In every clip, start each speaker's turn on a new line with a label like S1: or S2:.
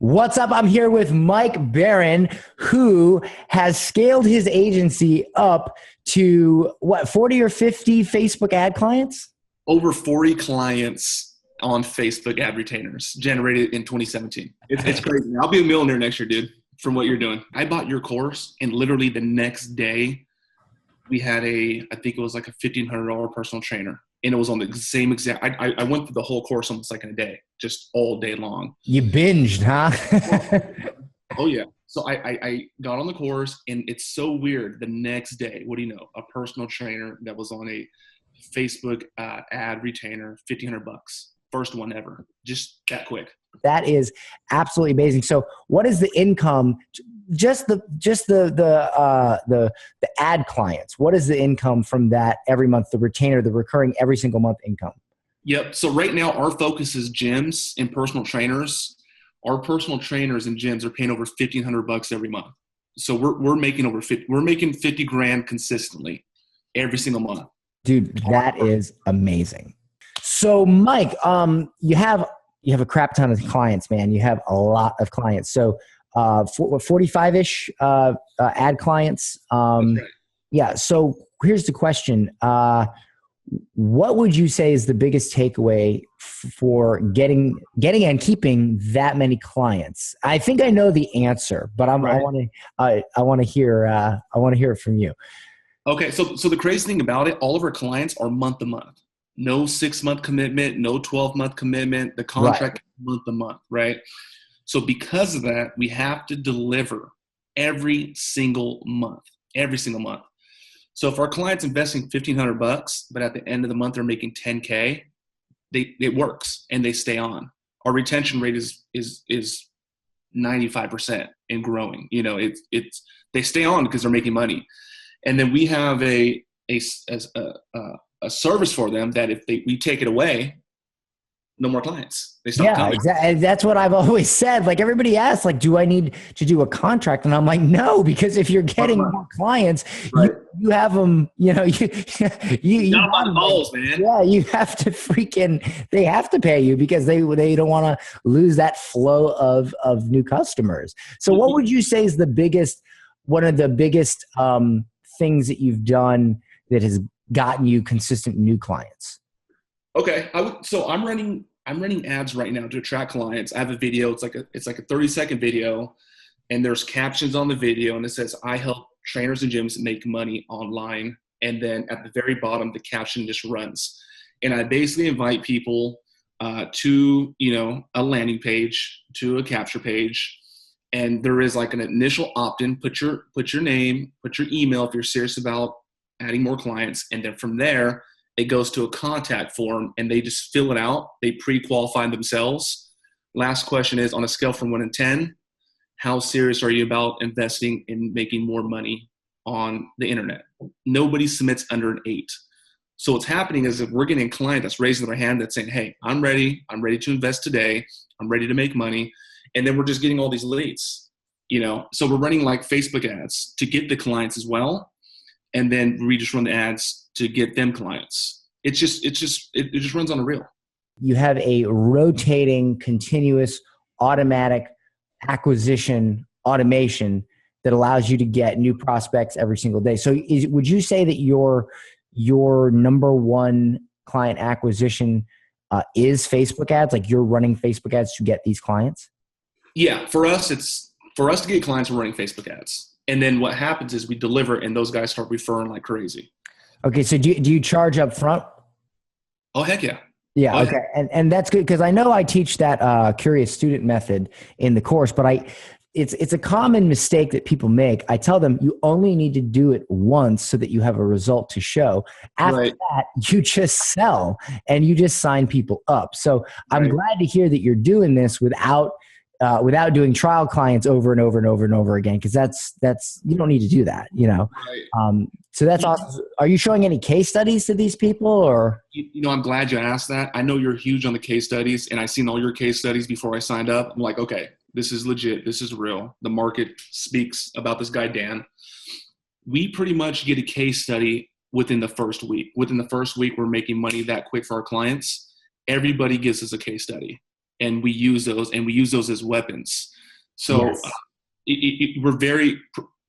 S1: What's up? I'm here with Mike Barron, who has scaled his agency up to 40 or 50 Facebook ad clients?
S2: Over 40 clients on Facebook ad retainers generated in 2017. It's crazy. I'll be a millionaire next year, dude, from what you're doing. I bought your course, and literally the next day we had I think it was like a $1,500 personal trainer. And it was on the same exact, I went through the whole course almost like in a day, just all day long.
S1: You binged, huh?
S2: Oh yeah. So I got on the course, and it's so weird. The next day, what do you know? A personal trainer that was on a Facebook ad retainer, $1,500, first one ever, just that quick.
S1: That is absolutely amazing. So what is the income? Just the ad clients. What is the income from that every month? The retainer, the recurring every single month income.
S2: Yep. So right now our focus is gyms and personal trainers. Our personal trainers and gyms are paying over $1,500 every month. So we're making we're making 50 grand consistently every single month.
S1: Dude, that is amazing. So Mike, you have a crap ton of clients, man. You have a lot of clients. So 45-ish ad clients.
S2: Right.
S1: Yeah. So here's the question. What would you say is the biggest takeaway for getting and keeping that many clients? I think I know the answer, but I want to hear it from you.
S2: Okay. So the crazy thing about it, all of our clients are month to month. No 6-month commitment, no 12-month commitment. The contract month to month, right? So because of that, we have to deliver every single month. So if our client's investing $1,500, but at the end of the month they're making $10K, it works and they stay on. Our retention rate is 95% and growing. You know, they stay on because they're making money, and then we have a service for them that if we take it away, no more clients. They stop coming.
S1: Exactly. That's what I've always said. Like everybody asks, like, do I need to do a contract? And I'm like, no, because if you're getting more clients, right, you have them, you know, you got
S2: my balls, man.
S1: Yeah, you have to they have to pay you because they don't want to lose that flow of new customers. So what would you say is one of the biggest things that you've done that has gotten you consistent new clients?
S2: Okay. So I'm running ads right now to attract clients. I have a video. It's like a 30-second video, and there's captions on the video, and it says, I help trainers and gyms make money online. And then at the very bottom, the caption just runs. And I basically invite people to, a landing page, to a capture page. And there is like an initial opt-in, put your name, put your email if you're serious about adding more clients. And then from there, it goes to a contact form, and they just fill it out. They pre-qualify themselves. Last question is, on a scale from 1 to 10, how serious are you about investing in making more money on the internet? Nobody submits under an 8. So what's happening is that we're getting a client that's raising their hand that's saying, hey, I'm ready to invest today. I'm ready to make money. And then we're just getting all these leads, So we're running like Facebook ads to get the clients as well. And then we just run the ads to get them clients. It just runs on a reel.
S1: You have a rotating, continuous, automatic acquisition automation that allows you to get new prospects every single day. So would you say that your number one client acquisition is Facebook ads? Like you're running Facebook ads to get these clients?
S2: Yeah, for us to get clients, we're running Facebook ads. And then what happens is we deliver, and those guys start referring like crazy.
S1: Okay, so do you charge up front?
S2: Oh, heck yeah.
S1: Yeah, okay. And that's good because I know I teach that curious student method in the course, but it's a common mistake that people make. I tell them you only need to do it once so that you have a result to show. After that, you just sell and you just sign people up. So I'm glad to hear that you're doing this without doing trial clients over and over and over and over again, because that's you don't need to do that, Right. So that's awesome. Are you showing any case studies to these people, or?
S2: I'm glad you asked that. I know you're huge on the case studies, and I seen all your case studies before I signed up. I'm like, okay, this is legit. This is real. The market speaks about this guy, Dan. We pretty much get a case study within the first week. Within the first week, we're making money that quick for our clients. Everybody gives us a case study. and we use those as weapons. So
S1: Yes.
S2: we're very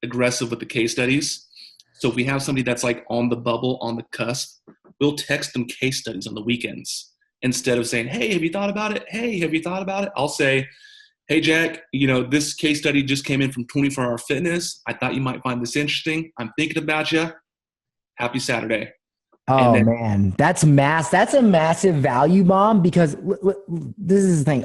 S2: aggressive with the case studies. So if we have somebody that's like on the bubble, on the cusp, we'll text them case studies on the weekends instead of saying, "Hey, have you thought about it? Hey, have you thought about it?" I'll say, "Hey, Jack, this case study just came in from 24 Hour Fitness. I thought you might find this interesting. I'm thinking about you. Happy Saturday."
S1: Oh man, that's a massive value bomb, because this is the thing.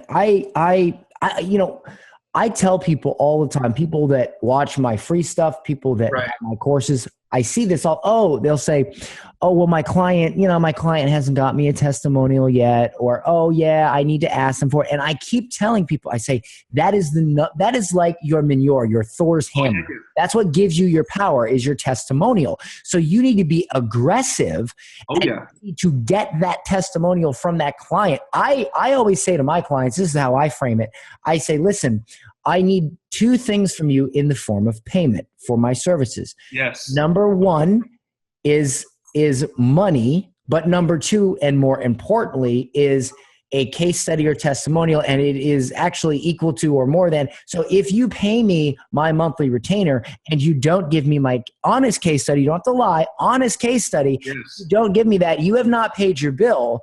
S1: I tell people all the time, people that watch my free stuff, people that
S2: Right.
S1: have my courses, I see this they'll say, "Oh, well, my client hasn't got me a testimonial yet," or, "Oh yeah, I need to ask them for it." And I keep telling people, I say, that is like your manure, your Thor's hammer. That's what gives you your power, is your testimonial. So you need to be aggressive to get that testimonial from that client. I always say to my clients, this is how I frame it. I say, "Listen, I need two things from you in the form of payment for my services.
S2: Yes.
S1: Number one is money, but number two, and more importantly, is a case study or testimonial, and it is actually equal to or more than. So if you pay me my monthly retainer and you don't give me my honest case study, you don't have to lie, honest case study,
S2: Yes.
S1: you don't give me that, you have not paid your bill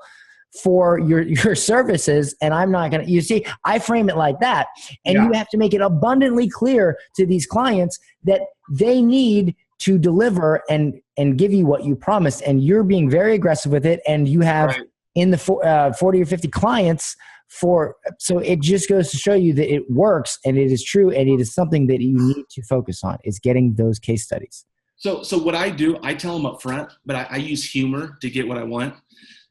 S1: for your services, and I'm not going to," you see, I frame it like that. And you have to make it abundantly clear to these clients that they need to deliver and give you what you promised. And you're being very aggressive with it. And you have in the 40 or 50 clients so it just goes to show you that it works, and it is true. And it is something that you need to focus on, is getting those case studies.
S2: So what I do, I tell them up front, but I use humor to get what I want.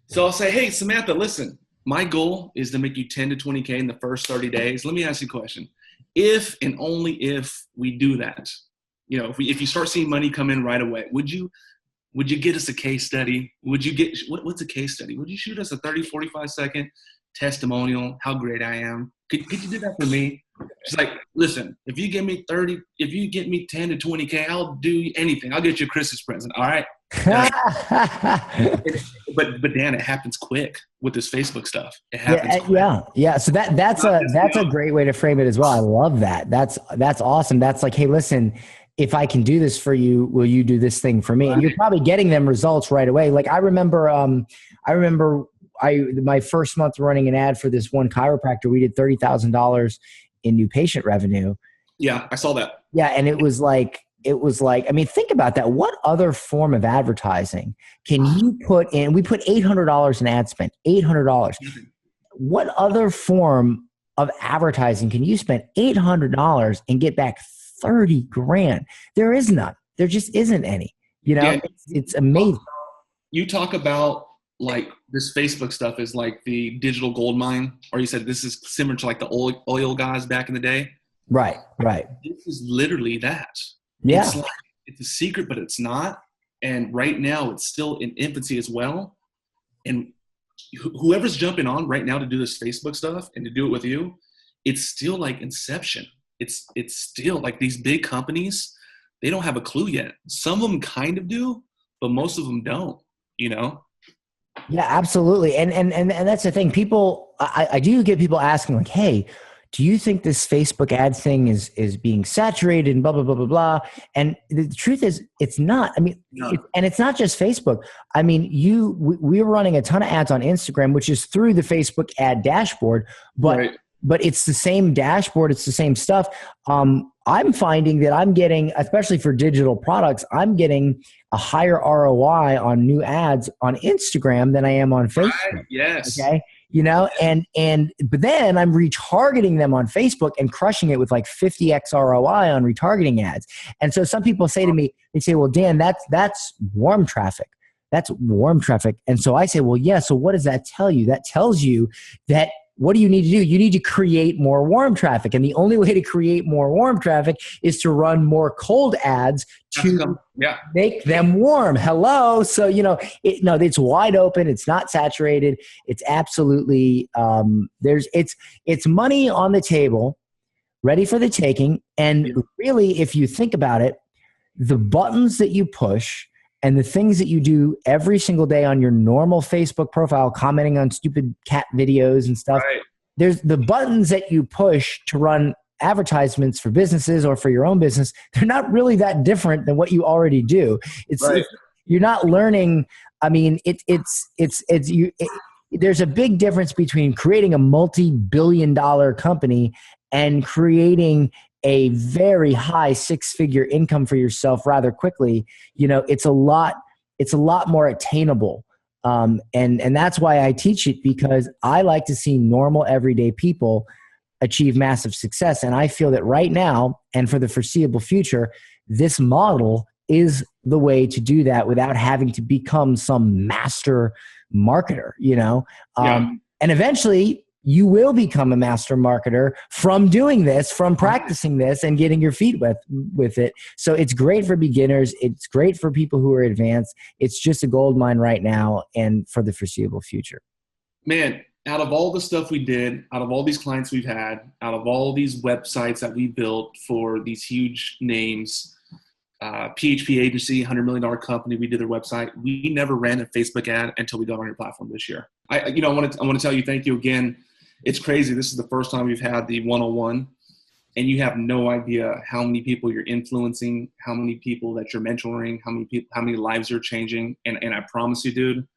S2: So I'll say, "Hey, Samantha, listen, my goal is to make you 10 to 20K in the first 30 days. Let me ask you a question. If and only if we do that, if you start seeing money come in right away, would you get us a case study? Would you get, what's a case study? Would you shoot us a 30, 45-second testimonial, how great I am? Could you do that for me?" She's like, "Listen, if you get me 10 to 20K, I'll do anything. I'll get you a Christmas present. All right." But Dan, it happens quick with this Facebook stuff. It happens quick.
S1: Yeah. So that's a great way to frame it as well. I love that. That's awesome. That's like, "Hey, listen, if I can do this for you, will you do this thing for me?" And you're probably getting them results right away. Like I remember my first month running an ad for this one chiropractor, we did $30,000 in new patient revenue.
S2: Yeah, I saw that.
S1: Yeah. And it was like, I mean, think about that. What other form of advertising can you put in? We put $800 in ad spend, $800. What other form of advertising can you spend $800 and get back 30 grand? There is none. There just isn't any, it's amazing.
S2: You talk about like this Facebook stuff is like the digital gold mine, or you said this is similar to like the oil guys back in the day.
S1: Right.
S2: This is literally that.
S1: Yeah.
S2: It's a secret, but it's not. And right now it's still in infancy as well. And whoever's jumping on right now to do this Facebook stuff and to do it with you, it's still like inception. It's still like these big companies, they don't have a clue yet. Some of them kind of do, but most of them don't,
S1: Yeah, absolutely. And that's the thing. People, I do get people asking like, "Hey, do you think this Facebook ad thing is being saturated and blah, blah, blah, blah, blah?" And the truth is it's not. I mean, and it's not just Facebook. I mean, we're running a ton of ads on Instagram, which is through the Facebook ad dashboard, but it's the same dashboard. It's the same stuff. I'm finding that I'm getting, especially for digital products, I'm getting a higher ROI on new ads on Instagram than I am on Facebook.
S2: Right. Yes.
S1: Okay. But then I'm retargeting them on Facebook and crushing it with like 50x ROI on retargeting ads. And so some people say to me, they say, "Well, Dan, that's warm traffic. That's warm traffic." And so I say, "Well, yeah. So what does that tell you?" That tells you that what do you need to do? You need to create more warm traffic. And the only way to create more warm traffic is to run more cold ads to make them warm. Hello. So, it's wide open. It's not saturated. It's absolutely, it's money on the table, ready for the taking. And really, if you think about it, the buttons that you push and the things that you do every single day on your normal Facebook profile, commenting on stupid cat videos and stuff, there's the buttons that you push to run advertisements for businesses or for your own business. They're not really that different than what you already do.
S2: Right.
S1: You're not learning. I mean, there's a big difference between creating a multi-billion-dollar company and creating a very high six-figure income for yourself rather quickly. You know, it's a lot more attainable. And that's why I teach it, because I like to see normal everyday people achieve massive success. And I feel that right now and for the foreseeable future, this model is the way to do that without having to become some master marketer, you know? And eventually you will become a master marketer from doing this, from practicing this and getting your feet with it. So it's great for beginners. It's great for people who are advanced. It's just a gold mine right now and for the foreseeable future.
S2: Man, out of all the stuff we did, out of all these clients we've had, out of all these websites that we built for these huge names, PHP agency, $100 million company, we did their website. We never ran a Facebook ad until we got on your platform this year. I want to tell you, thank you again. It's crazy. This is the first time we've had the 101, and you have no idea how many people you're influencing, how many people that you're mentoring, how many lives you're changing. And I promise you, dude,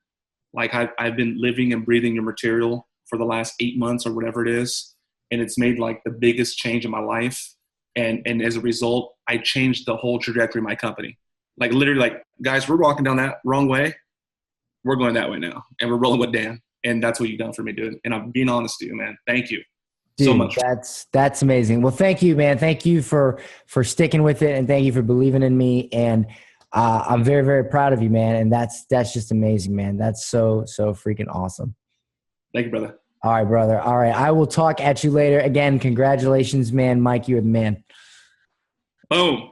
S2: like I've been living and breathing your material for the last 8 months or whatever it is. And it's made like the biggest change in my life. And as a result, I changed the whole trajectory of my company. Like literally, like, guys, we're walking down that wrong way. We're going that way now. And we're rolling with Dan. And that's what you've done for me, dude. And I'm being honest to you, man. Thank you so much.
S1: That's amazing. Well, thank you, man. Thank you for sticking with it. And thank you for believing in me. And I'm very, very proud of you, man. And that's just amazing, man. That's so freaking awesome.
S2: Thank you, brother.
S1: All right, brother. All right. I will talk at you later. Again, congratulations, man. Mike, you're the man.
S2: Boom.